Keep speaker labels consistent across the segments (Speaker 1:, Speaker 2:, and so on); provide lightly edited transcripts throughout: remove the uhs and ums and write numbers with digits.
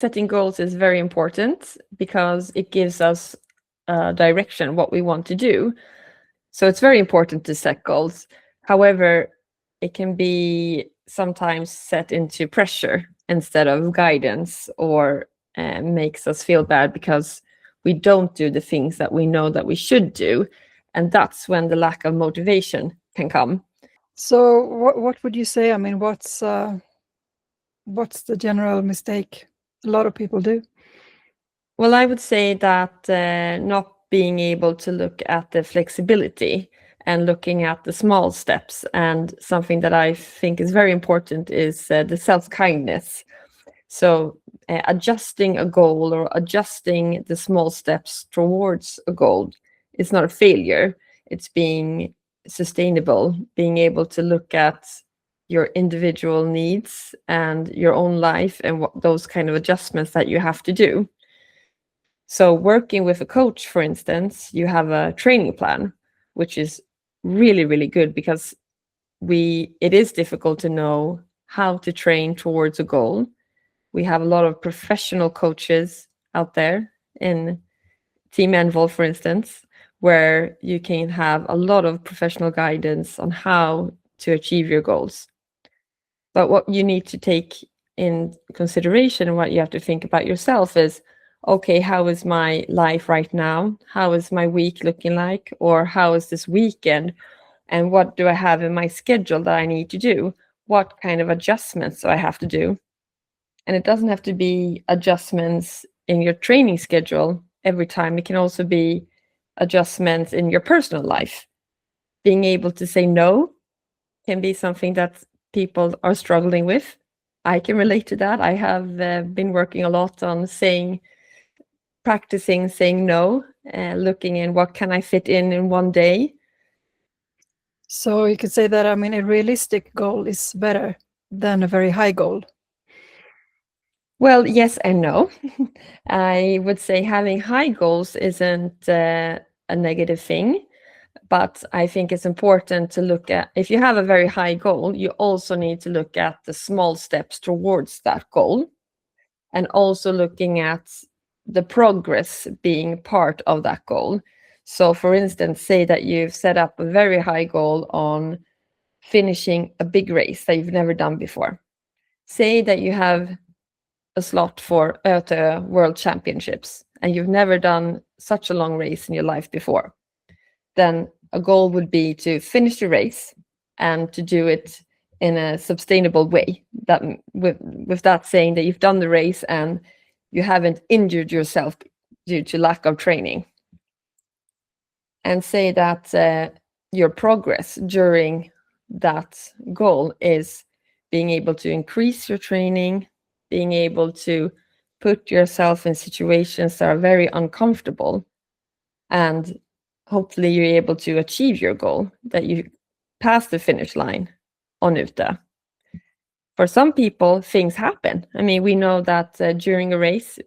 Speaker 1: Setting goals is very important because it gives us direction, what we want to do. So it's very important to set goals. However, it can be sometimes set into pressure instead of guidance, or makes us feel bad because we don't do the things that we know that we should do. And that's when the lack of motivation can come.
Speaker 2: So what would you say? I mean, what's the general mistake a lot of people do?
Speaker 1: Well, I would say that not being able to look at the flexibility and looking at the small steps, and something that I think is very important is the self-kindness. So adjusting a goal or adjusting the small steps towards a goal is not a failure. It's being sustainable, being able to look at your individual needs and your own life and what those kind of adjustments that you have to do. So working with a coach, for instance, you have a training plan, which is really, really good because it is difficult to know how to train towards a goal. We have a lot of professional coaches out there in Team Envol, for instance, where you can have a lot of professional guidance on how to achieve your goals. But what you need to take in consideration and what you have to think about yourself is, okay, how is my life right now? How is my week looking like? Or how is this weekend? And what do I have in my schedule that I need to do? What kind of adjustments do I have to do? And it doesn't have to be adjustments in your training schedule every time. It can also be adjustments in your personal life. Being able to say no can be something that people are struggling with. I can relate to that. I have been working a lot on practicing saying no, looking in what can I fit in one day.
Speaker 2: So you could say that, I mean, a realistic goal is better than a very high goal.
Speaker 1: Well, yes and no. I would say having high goals isn't a negative thing, but I think it's important to look at, if you have a very high goal, you also need to look at the small steps towards that goal, and also looking at the progress being part of that goal. So for instance, say that you've set up a very high goal on finishing a big race that you've never done before. Say that you have a slot for Öte World Championships and you've never done such a long race in your life before. Then a goal would be to finish the race and to do it in a sustainable way. That with that saying that you've done the race and you haven't injured yourself due to lack of training. And say that your progress during that goal is being able to increase your training, being able to put yourself in situations that are very uncomfortable, and hopefully you're able to achieve your goal, that you pass the finish line on Ute. For some people, things happen. I mean, we know that during a race,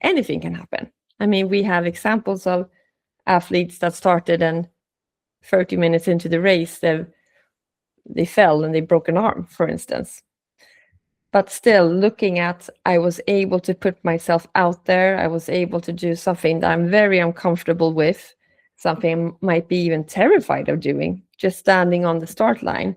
Speaker 1: anything can happen. I mean, we have examples of athletes that started and 30 minutes into the race, they fell and they broke an arm, for instance. But still, looking at, I was able to put myself out there. I was able to do something that I'm very uncomfortable with, something I might be even terrified of doing, just standing on the start line.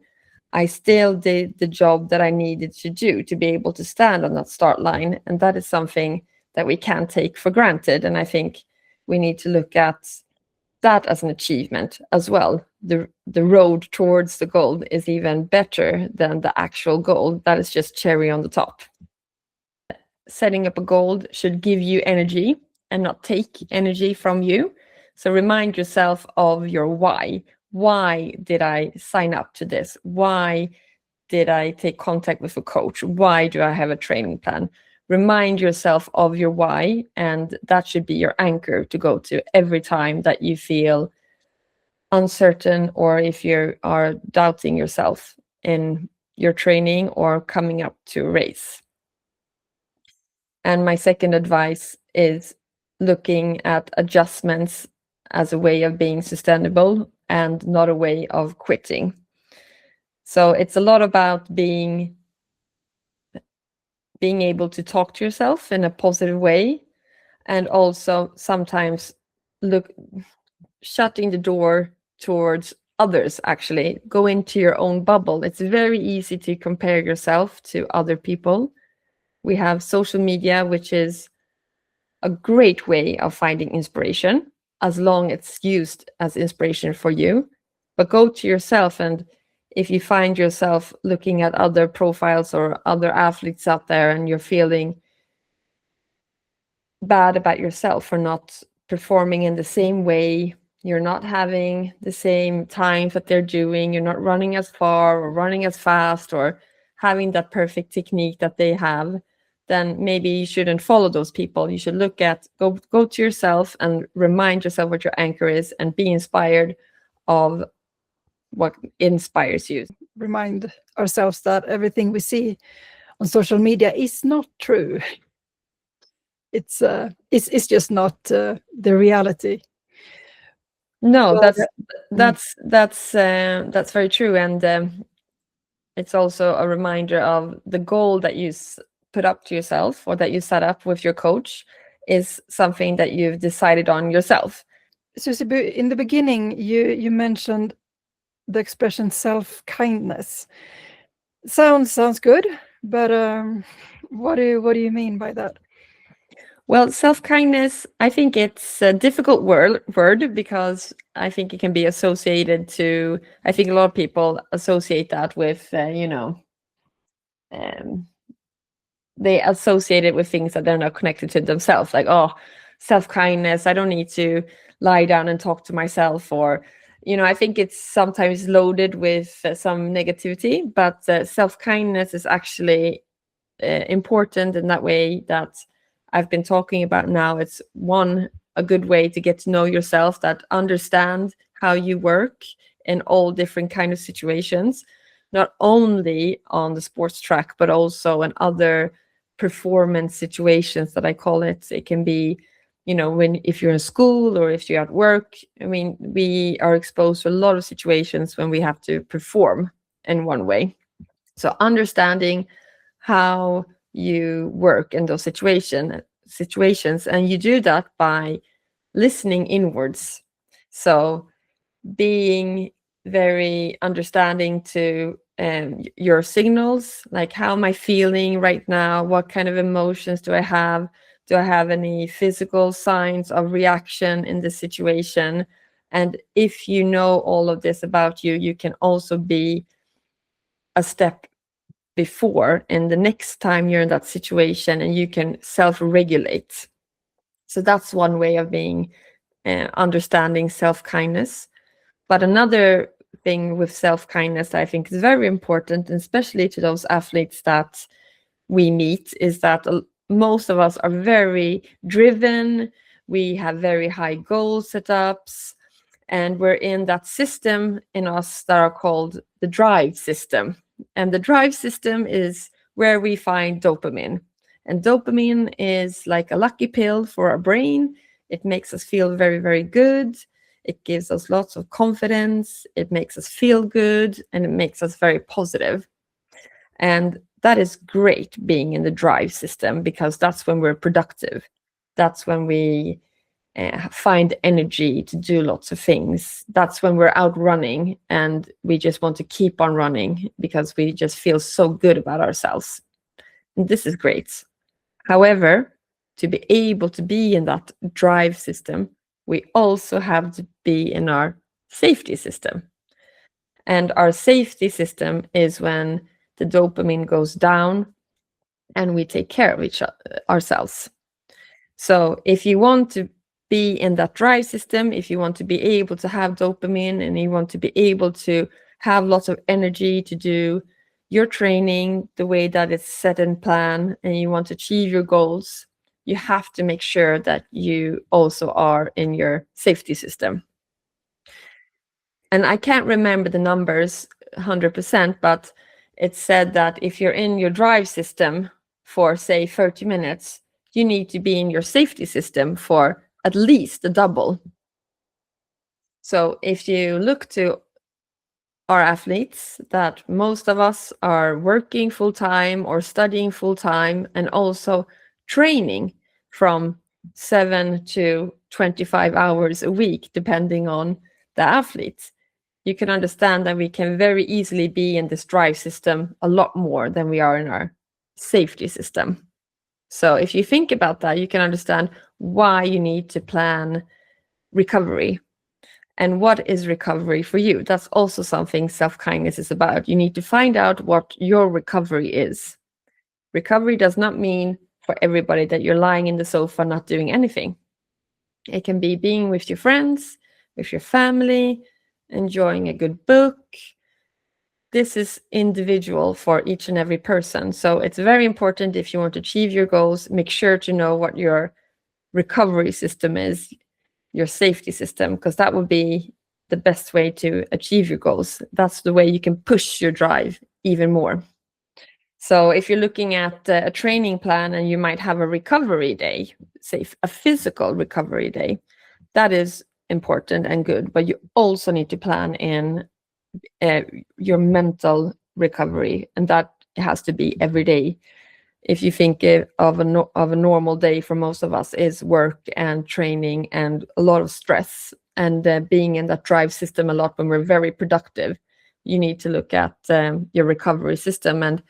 Speaker 1: I still did the job that I needed to do to be able to stand on that start line. And that is something that we can't take for granted. And I think we need to look at that as an achievement as well. The road towards the goal is even better than the actual goal. That is just cherry on the top. Setting up a goal should give you energy and not take energy from you. So remind yourself of your why. Why did I sign up to this? Why did I take contact with a coach? Why do I have a training plan? Remind yourself of your why, and that should be your anchor to go to every time that you feel uncertain, or if you are doubting yourself in your training or coming up to a race. And my second advice is looking at adjustments as a way of being sustainable and not a way of quitting. So it's a lot about being being able to talk to yourself in a positive way, and also sometimes shutting the door towards others. Actually go into your own bubble. It's very easy to compare yourself to other people. We have social media, which is a great way of finding inspiration, as long as it's used as inspiration for you. But go to yourself, and if you find yourself looking at other profiles or other athletes out there and you're feeling bad about yourself for not performing in the same way, you're not having the same times that they're doing, you're not running as far or running as fast or having that perfect technique that they have, then maybe you shouldn't follow those people. You should go to yourself and remind yourself what your anchor is and be inspired of what inspires you.
Speaker 2: Remind ourselves that everything we see on social media is not true. It's just not the reality.
Speaker 1: No,
Speaker 2: But,
Speaker 1: that's very true, and it's also a reminder of the goal that you put up to yourself, or that you set up with your coach, is something that you've decided on yourself.
Speaker 2: Susie, in the beginning, you mentioned the expression self-kindness. Sounds good, but what do you mean by that?
Speaker 1: Well, self-kindness, I think it's a difficult word because I think it can be associated to, I think a lot of people associate that with, they associate it with things that they're not connected to themselves. Like, oh, self-kindness, I don't need to lie down and talk to myself. Or, I think it's sometimes loaded with some negativity, but self-kindness is actually important in that way that I've been talking about now. It's a good way to get to know yourself, that understand how you work in all different kind of situations, not only on the sports track, but also in other performance situations that I call it. It can be, if you're in school or if you're at work. I mean, we are exposed to a lot of situations when we have to perform in one way. So understanding how you work in those situations, and you do that by listening inwards. So being very understanding to your signals, like, how am I feeling right now? What kind of emotions do I have? Do I have any physical signs of reaction in this situation? And if you know all of this about you, you can also be a step before, and the next time you're in that situation, and you can self-regulate. So that's one way of being understanding self-kindness. But another thing with self-kindness that I think is very important, and especially to those athletes that we meet, is that most of us are very driven. We have very high goal setups, and we're in that system in us that are called the drive system. And the drive system is where we find dopamine. And dopamine is like a lucky pill for our brain. It makes us feel very, very good. It gives us lots of confidence. It makes us feel good, and it makes us very positive. And that is great, being in the drive system, because that's when we're productive. That's when we find energy to do lots of things. That's when we're out running and we just want to keep on running because we just feel so good about ourselves. And this is great. However, to be able to be in that drive system, we also have to be in our safety system. And our safety system is when the dopamine goes down and we take care of ourselves. So if you want to be in that drive system, if you want to be able to have dopamine, and you want to be able to have lots of energy to do your training the way that it's set in plan, and you want to achieve your goals, you have to make sure that you also are in your safety system. And I can't remember the numbers 100%, but it's said that if you're in your drive system for, say, 30 minutes, you need to be in your safety system for at least the double. So if you look to are athletes, that most of us are working full time or studying full time and also training from 7 to 25 hours a week, depending on the athletes, you can understand that we can very easily be in this drive system a lot more than we are in our safety system. So if you think about that, you can understand why you need to plan recovery. And what is recovery for you? That's also something self-kindness is about. You need to find out what your recovery is. Recovery does not mean for everybody that you're lying in the sofa not doing anything. It can be being with your friends, with your family, enjoying a good book. This is individual for each and every person. So it's very important, if you want to achieve your goals, make sure to know what your recovery system is, your safety system, because that would be the best way to achieve your goals. That's the way you can push your drive even more. So if you're looking at a training plan and you might have a recovery day, say a physical recovery day, that is important and good, but you also need to plan in your mental recovery, and that has to be every day. If you think of a normal day for most of us is work and training and a lot of stress and being in that drive system a lot when we're very productive, you need to look at your recovery system, and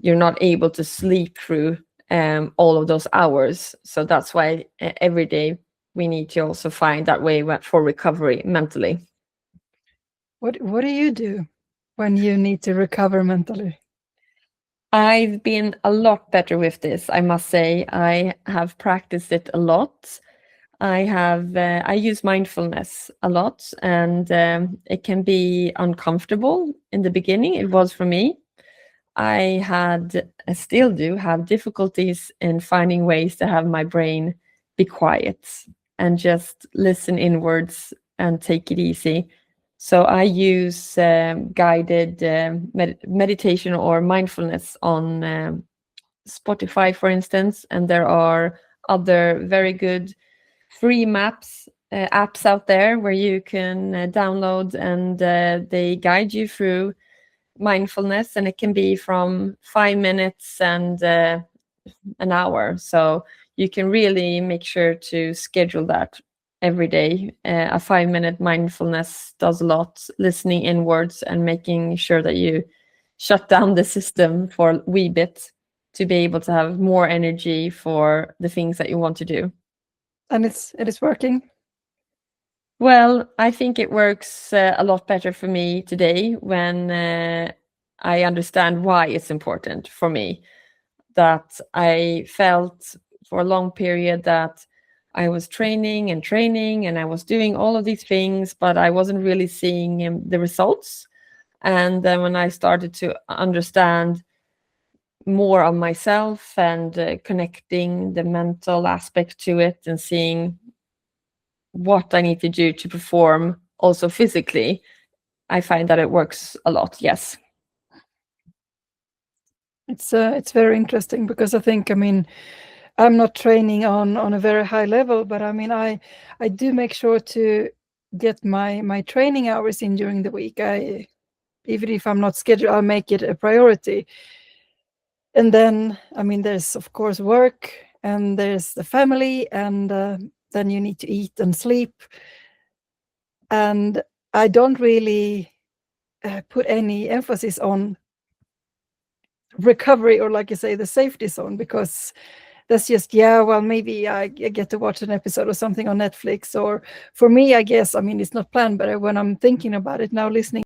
Speaker 1: you're not able to sleep through all of those hours. So that's why every day we need to also find that way for recovery mentally.
Speaker 2: What do you do when you need to recover mentally?
Speaker 1: I've been a lot better with this, I must say. I have practiced it a lot. I use mindfulness a lot, and it can be uncomfortable in the beginning. It was for me. I still do have difficulties in finding ways to have my brain be quiet and just listen inwards and take it easy. So I use guided meditation or mindfulness on Spotify, for instance, and there are other very good free apps out there where you can download, and they guide you through mindfulness, and it can be from 5 minutes and an hour. So you can really make sure to schedule that every day. A 5-minute mindfulness does a lot, listening inwards and making sure that you shut down the system for a wee bit to be able to have more energy for the things that you want to do.
Speaker 2: And it is working?
Speaker 1: Well, I think it works a lot better for me today when I understand why it's important for me. That I felt for a long period that I was training and I was doing all of these things, but I wasn't really seeing the results. And then when I started to understand more of myself and connecting the mental aspect to it and seeing what I need to do to perform also physically, I find that it works a lot. Yes.
Speaker 2: It's very interesting, because I think, I mean, I'm not training on a very high level, but I mean, I do make sure to get my training hours in during the week. Even if I'm not scheduled, I'll make it a priority. And then, I mean, there's of course work, and there's the family, and then you need to eat and sleep. And I don't really put any emphasis on recovery, or like you say, the safety zone, because that's just, yeah, well, maybe I get to watch an episode or something on Netflix. Or for me, I guess, I mean, it's not planned, but when I'm thinking about it now, listening,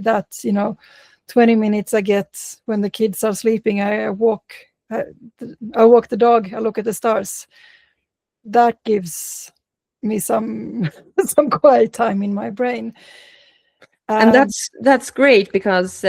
Speaker 2: that 20 minutes I get when the kids are sleeping, I walk the dog, I look at the stars. That gives me some some quiet time in my brain.
Speaker 1: And that's great, because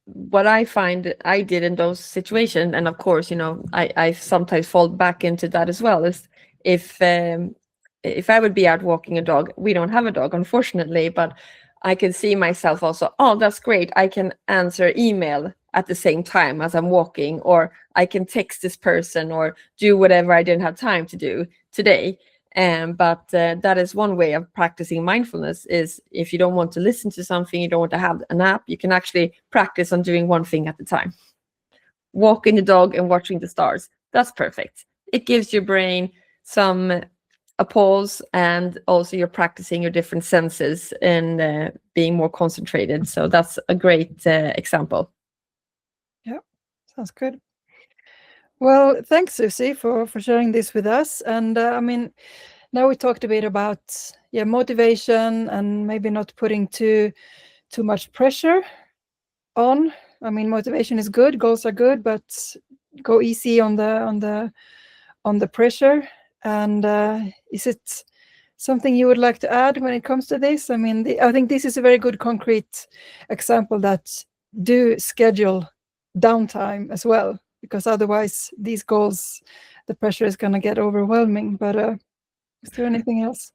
Speaker 1: what I find I did in those situations, and of course, I sometimes fall back into that as well, is if I would be out walking a dog. We don't have a dog, unfortunately, but I can see myself also, oh, that's great, I can answer email at the same time as I'm walking, or I can text this person or do whatever I didn't have time to do today. But that is one way of practicing mindfulness. Is if you don't want to listen to something, you don't want to have an app, you can actually practice on doing one thing at a time. Walking the dog and watching the stars. That's perfect. It gives your brain a pause, and also you're practicing your different senses and being more concentrated. So that's a great example.
Speaker 2: Yeah, sounds good. Well, thanks, Susie, for sharing this with us. And I mean, now we talked a bit about motivation and maybe not putting too much pressure on. I mean, motivation is good, goals are good, but go easy on the pressure. And is it something you would like to add when it comes to this? I mean, I think this is a very good concrete example that do schedule downtime as well, because otherwise these goals, the pressure is going to get overwhelming. But is there anything else?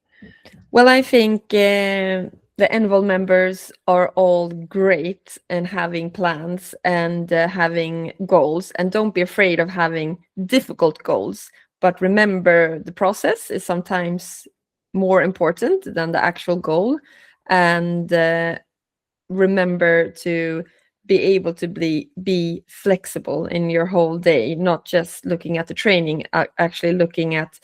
Speaker 1: Well, I think the Envol members are all great in having plans and having goals, and don't be afraid of having difficult goals. But remember, the process is sometimes more important than the actual goal. And remember to be able to be flexible in your whole day, not just looking at the training, actually looking at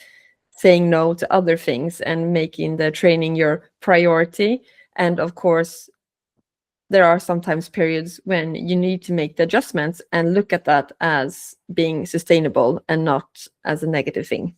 Speaker 1: saying no to other things and making the training your priority. And of course, there are sometimes periods when you need to make the adjustments and look at that as being sustainable and not as a negative thing.